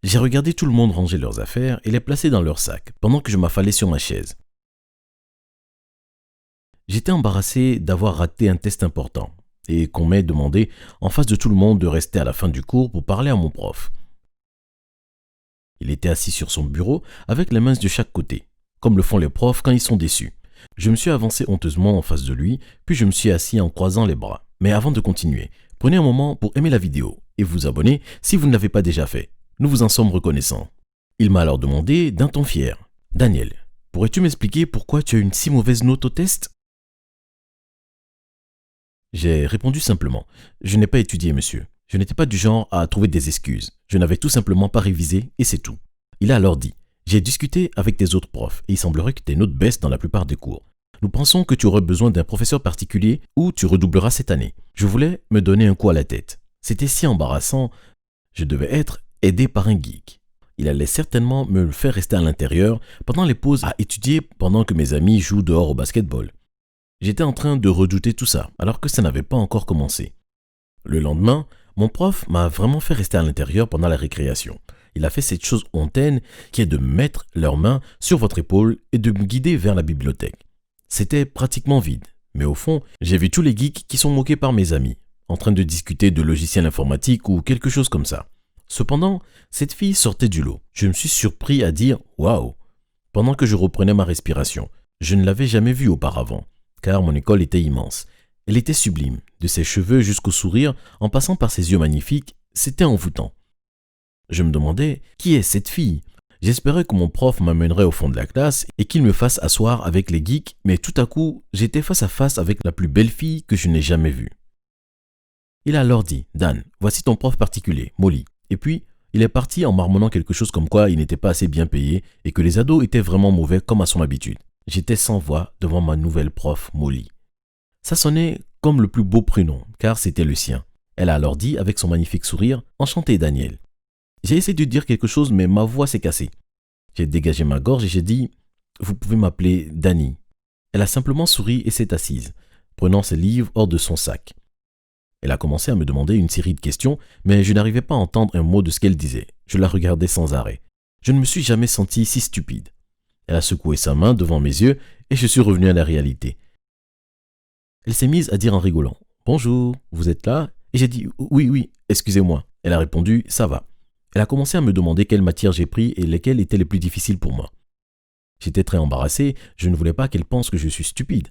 J'ai regardé tout le monde ranger leurs affaires et les placer dans leurs sacs pendant que je m'affalais sur ma chaise. J'étais embarrassé d'avoir raté un test important et qu'on m'ait demandé en face de tout le monde de rester à la fin du cours pour parler à mon prof. Il était assis sur son bureau avec les mains de chaque côté, comme le font les profs quand ils sont déçus. Je me suis avancé honteusement en face de lui, puis je me suis assis en croisant les bras. Mais avant de continuer, prenez un moment pour aimer la vidéo et vous abonner si vous ne l'avez pas déjà fait. Nous vous en sommes reconnaissants. Il m'a alors demandé d'un ton fier. « Daniel, pourrais-tu m'expliquer pourquoi tu as une si mauvaise note au test ?» J'ai répondu simplement. « Je n'ai pas étudié, monsieur. Je n'étais pas du genre à trouver des excuses. Je n'avais tout simplement pas révisé et c'est tout. » Il a alors dit. « J'ai discuté avec tes autres profs et il semblerait que tes notes baissent dans la plupart des cours. Nous pensons que tu aurais besoin d'un professeur particulier ou tu redoubleras cette année. » Je voulais me donner un coup à la tête. C'était si embarrassant. Je devais être aidé par un geek. Il allait certainement me le faire rester à l'intérieur pendant les pauses à étudier pendant que mes amis jouent dehors au basketball. J'étais en train de redouter tout ça alors que ça n'avait pas encore commencé. Le lendemain, mon prof m'a vraiment fait rester à l'intérieur pendant la récréation. Il a fait cette chose hontaine qui est de mettre leurs mains sur votre épaule et de me guider vers la bibliothèque. C'était pratiquement vide, mais au fond, j'ai vu tous les geeks qui sont moqués par mes amis, en train de discuter de logiciels informatiques ou quelque chose comme ça. Cependant, cette fille sortait du lot. Je me suis surpris à dire « Waouh !» pendant que je reprenais ma respiration. Je ne l'avais jamais vue auparavant, car mon école était immense. Elle était sublime, de ses cheveux jusqu'au sourire, en passant par ses yeux magnifiques, c'était envoûtant. Je me demandais « Qui est cette fille ?» J'espérais que mon prof m'amènerait au fond de la classe et qu'il me fasse asseoir avec les geeks, mais tout à coup, j'étais face à face avec la plus belle fille que je n'ai jamais vue. Il a alors dit « Dan, voici ton prof particulier, Molly. » Et puis, il est parti en marmonnant quelque chose comme quoi il n'était pas assez bien payé et que les ados étaient vraiment mauvais comme à son habitude. J'étais sans voix devant ma nouvelle prof, Molly. Ça sonnait comme le plus beau prénom, car c'était le sien. Elle a alors dit avec son magnifique sourire « Enchanté, Daniel. » J'ai essayé de dire quelque chose, mais ma voix s'est cassée. J'ai dégagé ma gorge et j'ai dit « Vous pouvez m'appeler Dani. » Elle a simplement souri et s'est assise, prenant ses livres hors de son sac. Elle a commencé à me demander une série de questions, mais je n'arrivais pas à entendre un mot de ce qu'elle disait. Je la regardais sans arrêt. Je ne me suis jamais senti si stupide. Elle a secoué sa main devant mes yeux et je suis revenu à la réalité. Elle s'est mise à dire en rigolant « Bonjour, vous êtes là ?» Et j'ai dit « Oui, excusez-moi. » Elle a répondu « Ça va. » Elle a commencé à me demander quelles matières j'ai pris et lesquelles étaient les plus difficiles pour moi. J'étais très embarrassé, je ne voulais pas qu'elle pense que je suis stupide.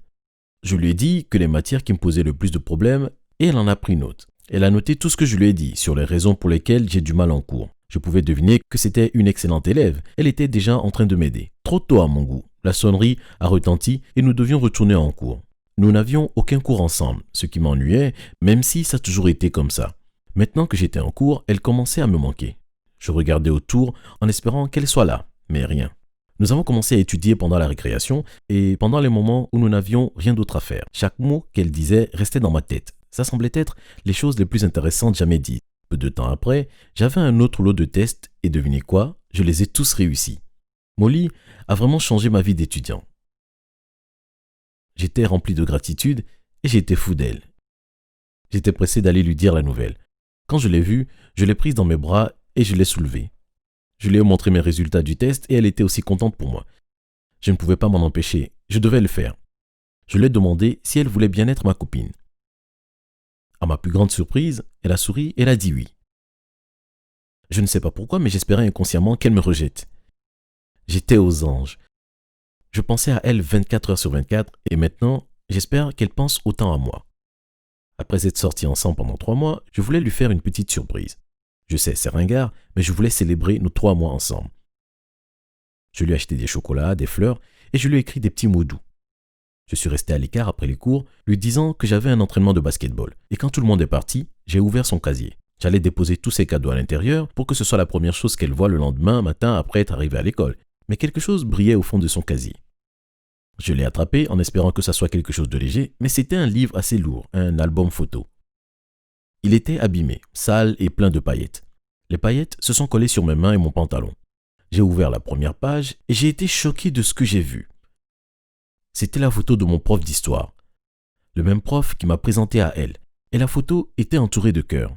Je lui ai dit que les matières qui me posaient le plus de problèmes, et elle en a pris note. Elle a noté tout ce que je lui ai dit sur les raisons pour lesquelles j'ai du mal en cours. Je pouvais deviner que c'était une excellente élève. Elle était déjà en train de m'aider. Trop tôt à mon goût. La sonnerie a retenti et nous devions retourner en cours. Nous n'avions aucun cours ensemble, ce qui m'ennuyait, même si ça a toujours été comme ça. Maintenant que j'étais en cours, elle commençait à me manquer. Je regardais autour en espérant qu'elle soit là, mais rien. Nous avons commencé à étudier pendant la récréation et pendant les moments où nous n'avions rien d'autre à faire. Chaque mot qu'elle disait restait dans ma tête. Ça semblait être les choses les plus intéressantes jamais dites. Peu de temps après, j'avais un autre lot de tests et devinez quoi, je les ai tous réussis. Molly a vraiment changé ma vie d'étudiant. J'étais rempli de gratitude et j'étais fou d'elle. J'étais pressé d'aller lui dire la nouvelle. Quand je l'ai vue, je l'ai prise dans mes bras et je l'ai soulevée. Je lui ai montré mes résultats du test et elle était aussi contente pour moi. Je ne pouvais pas m'en empêcher, je devais le faire. Je lui ai demandé si elle voulait bien être ma copine. À ma plus grande surprise, elle a souri et elle a dit oui. Je ne sais pas pourquoi, mais j'espérais inconsciemment qu'elle me rejette. J'étais aux anges. Je pensais à elle 24 heures sur 24 et maintenant, j'espère qu'elle pense autant à moi. Après être sortis ensemble pendant 3 mois, je voulais lui faire une petite surprise. Je sais, c'est ringard, mais je voulais célébrer nos 3 mois ensemble. Je lui ai acheté des chocolats, des fleurs et je lui ai écrit des petits mots doux. Je suis resté à l'écart après les cours, lui disant que j'avais un entraînement de basketball. Et quand tout le monde est parti, j'ai ouvert son casier. J'allais déposer tous ses cadeaux à l'intérieur pour que ce soit la première chose qu'elle voit le lendemain matin après être arrivée à l'école. Mais quelque chose brillait au fond de son casier. Je l'ai attrapé en espérant que ça soit quelque chose de léger, mais c'était un livre assez lourd, un album photo. Il était abîmé, sale et plein de paillettes. Les paillettes se sont collées sur mes mains et mon pantalon. J'ai ouvert la première page et j'ai été choqué de ce que j'ai vu. C'était la photo de mon prof d'histoire, le même prof qui m'a présenté à elle, et la photo était entourée de cœurs.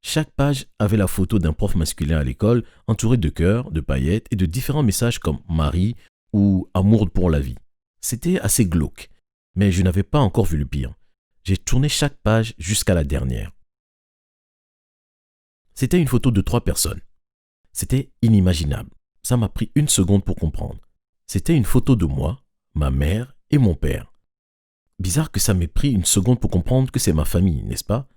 Chaque page avait la photo d'un prof masculin à l'école, entouré de cœurs, de paillettes et de différents messages comme Marie ou Amour pour la vie. C'était assez glauque, mais je n'avais pas encore vu le pire. J'ai tourné chaque page jusqu'à la dernière. C'était une photo de 3 personnes. C'était inimaginable. Ça m'a pris 1 seconde pour comprendre. C'était une photo de moi, ma mère et mon père. Bizarre que ça m'ait pris 1 seconde pour comprendre que c'est ma famille, n'est-ce pas?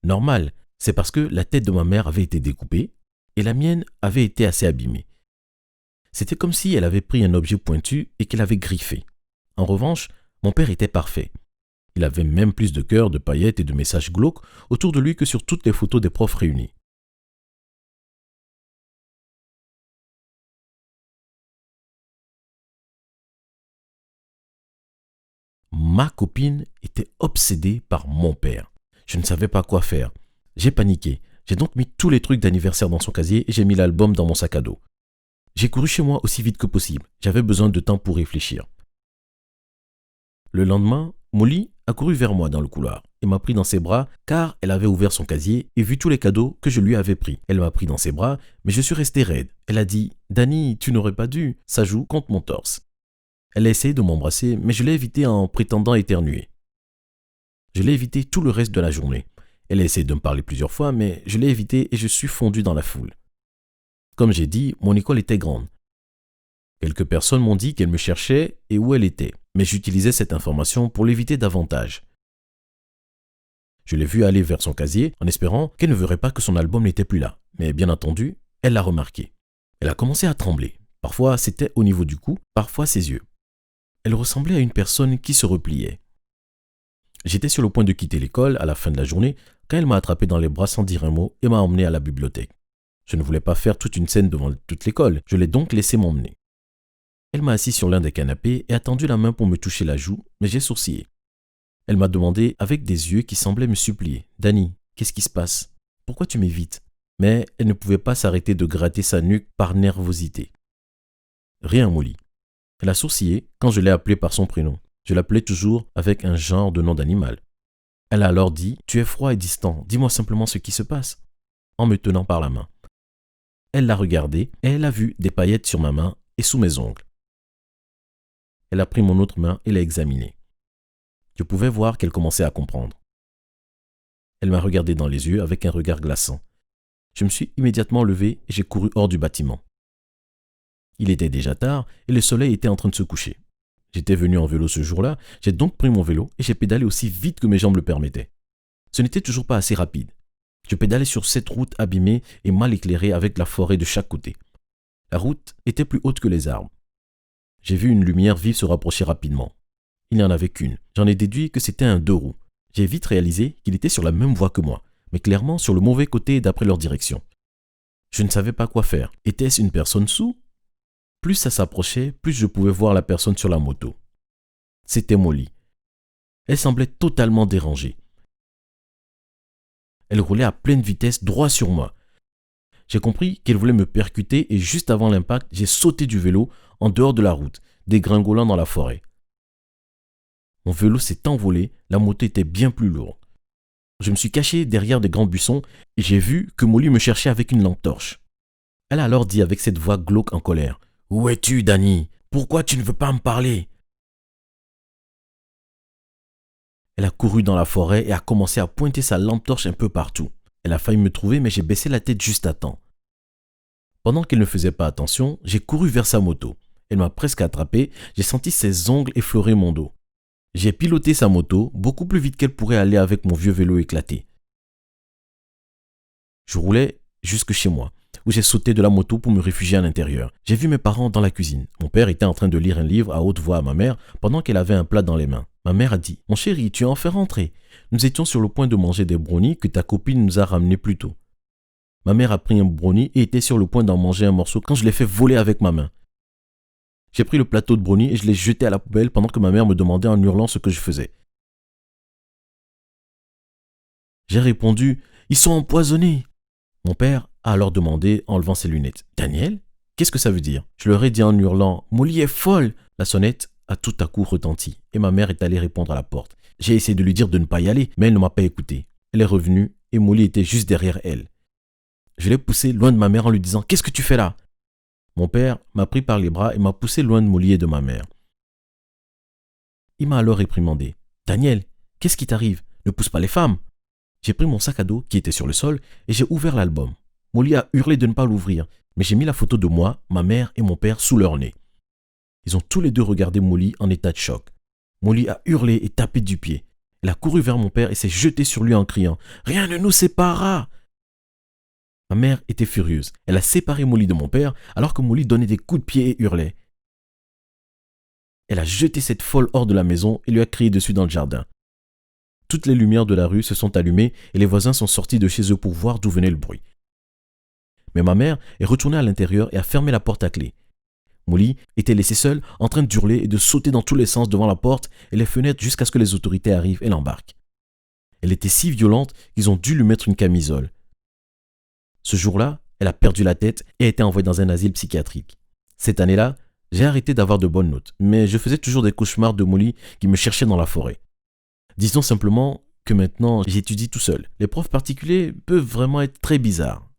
Normal, c'est parce que la tête de ma mère avait été découpée et la mienne avait été assez abîmée. C'était comme si elle avait pris un objet pointu et qu'elle avait griffé. En revanche, mon père était parfait. Il avait même plus de cœurs, de paillettes et de messages glauques autour de lui que sur toutes les photos des profs réunis. Ma copine était obsédée par mon père. Je ne savais pas quoi faire. J'ai paniqué. J'ai donc mis tous les trucs d'anniversaire dans son casier et j'ai mis l'album dans mon sac à dos. J'ai couru chez moi aussi vite que possible. J'avais besoin de temps pour réfléchir. Le lendemain, Molly a couru vers moi dans le couloir et m'a pris dans ses bras car elle avait ouvert son casier et vu tous les cadeaux que je lui avais pris. Elle m'a pris dans ses bras, mais je suis resté raide. Elle a dit « Danny, tu n'aurais pas dû, ça joue contre mon torse ». Elle a essayé de m'embrasser, mais je l'ai évité en prétendant éternuer. Je l'ai évité tout le reste de la journée. Elle a essayé de me parler plusieurs fois, mais je l'ai évité et je suis fondu dans la foule. Comme j'ai dit, mon école était grande. Quelques personnes m'ont dit qu'elles me cherchaient et où elle était, mais j'utilisais cette information pour l'éviter davantage. Je l'ai vue aller vers son casier en espérant qu'elle ne verrait pas que son album n'était plus là, mais bien entendu, elle l'a remarqué. Elle a commencé à trembler. Parfois c'était au niveau du cou, parfois ses yeux. Elle ressemblait à une personne qui se repliait. J'étais sur le point de quitter l'école à la fin de la journée quand elle m'a attrapé dans les bras sans dire un mot et m'a emmené à la bibliothèque. Je ne voulais pas faire toute une scène devant toute l'école, je l'ai donc laissé m'emmener. Elle m'a assis sur l'un des canapés et a tendu la main pour me toucher la joue, mais j'ai sourcillé. Elle m'a demandé avec des yeux qui semblaient me supplier « Danny, qu'est-ce qui se passe? Pourquoi tu m'évites ?» Mais elle ne pouvait pas s'arrêter de gratter sa nuque par nervosité. « Rien, Molly. » Elle a sourcillé quand je l'ai appelée par son prénom. Je l'appelais toujours avec un genre de nom d'animal. Elle a alors dit « Tu es froid et distant, dis-moi simplement ce qui se passe. » en me tenant par la main. Elle l'a regardé et elle a vu des paillettes sur ma main et sous mes ongles. Elle a pris mon autre main et l'a examinée. Je pouvais voir qu'elle commençait à comprendre. Elle m'a regardé dans les yeux avec un regard glaçant. Je me suis immédiatement levé et j'ai couru hors du bâtiment. Il était déjà tard et le soleil était en train de se coucher. J'étais venu en vélo ce jour-là, j'ai donc pris mon vélo et j'ai pédalé aussi vite que mes jambes le permettaient. Ce n'était toujours pas assez rapide. Je pédalais sur cette route abîmée et mal éclairée avec la forêt de chaque côté. La route était plus haute que les arbres. J'ai vu une lumière vive se rapprocher rapidement. Il n'y en avait qu'une. J'en ai déduit que c'était un 2 roues. J'ai vite réalisé qu'il était sur la même voie que moi, mais clairement sur le mauvais côté d'après leur direction. Je ne savais pas quoi faire. Était-ce une personne sous? Plus ça s'approchait, plus je pouvais voir la personne sur la moto. C'était Molly. Elle semblait totalement dérangée. Elle roulait à pleine vitesse droit sur moi. J'ai compris qu'elle voulait me percuter et juste avant l'impact, j'ai sauté du vélo en dehors de la route, dégringolant dans la forêt. Mon vélo s'est envolé, la moto était bien plus lourde. Je me suis caché derrière des grands buissons et j'ai vu que Molly me cherchait avec une lampe torche. Elle a alors dit avec cette voix glauque en colère « Où es-tu, Danny? Pourquoi tu ne veux pas me parler ?» Elle a couru dans la forêt et a commencé à pointer sa lampe torche un peu partout. Elle a failli me trouver, mais j'ai baissé la tête juste à temps. Pendant qu'elle ne faisait pas attention, j'ai couru vers sa moto. Elle m'a presque attrapé, j'ai senti ses ongles effleurer mon dos. J'ai piloté sa moto beaucoup plus vite qu'elle pourrait aller avec mon vieux vélo éclaté. Je roulais jusque chez moi, où j'ai sauté de la moto pour me réfugier à l'intérieur. J'ai vu mes parents dans la cuisine. Mon père était en train de lire un livre à haute voix à ma mère pendant qu'elle avait un plat dans les mains. Ma mère a dit « Mon chéri, tu as enfin rentré. Nous étions sur le point de manger des brownies que ta copine nous a ramenés plus tôt. » Ma mère a pris un brownie et était sur le point d'en manger un morceau quand je l'ai fait voler avec ma main. J'ai pris le plateau de brownie et je l'ai jeté à la poubelle pendant que ma mère me demandait en hurlant ce que je faisais. J'ai répondu « Ils sont empoisonnés !» Mon père a alors demandé en levant ses lunettes « Daniel, qu'est-ce que ça veut dire ?» Je leur ai dit en hurlant « Molly est folle !» La sonnette a tout à coup retenti et ma mère est allée répondre à la porte. J'ai essayé de lui dire de ne pas y aller, mais elle ne m'a pas écouté. Elle est revenue et Molly était juste derrière elle. Je l'ai poussée loin de ma mère en lui disant « Qu'est-ce que tu fais là ?» Mon père m'a pris par les bras et m'a poussé loin de Molly et de ma mère. Il m'a alors réprimandé. « Daniel, qu'est-ce qui t'arrive? Ne pousse pas les femmes !» J'ai pris mon sac à dos qui était sur le sol et j'ai ouvert l'album. Molly a hurlé de ne pas l'ouvrir, mais j'ai mis la photo de moi, ma mère et mon père sous leur nez. Ils ont tous les deux regardé Molly en état de choc. Molly a hurlé et tapé du pied. Elle a couru vers mon père et s'est jetée sur lui en criant « Rien ne nous séparera !» Ma mère était furieuse. Elle a séparé Molly de mon père alors que Molly donnait des coups de pied et hurlait. Elle a jeté cette folle hors de la maison et lui a crié dessus dans le jardin. Toutes les lumières de la rue se sont allumées et les voisins sont sortis de chez eux pour voir d'où venait le bruit. Mais ma mère est retournée à l'intérieur et a fermé la porte à clé. Molly était laissée seule, en train d'hurler et de sauter dans tous les sens devant la porte et les fenêtres jusqu'à ce que les autorités arrivent et l'embarquent. Elle était si violente qu'ils ont dû lui mettre une camisole. Ce jour-là, elle a perdu la tête et a été envoyée dans un asile psychiatrique. Cette année-là, j'ai arrêté d'avoir de bonnes notes, mais je faisais toujours des cauchemars de Molly qui me cherchait dans la forêt. Disons simplement que maintenant, j'étudie tout seul. Les profs particuliers peuvent vraiment être très bizarres.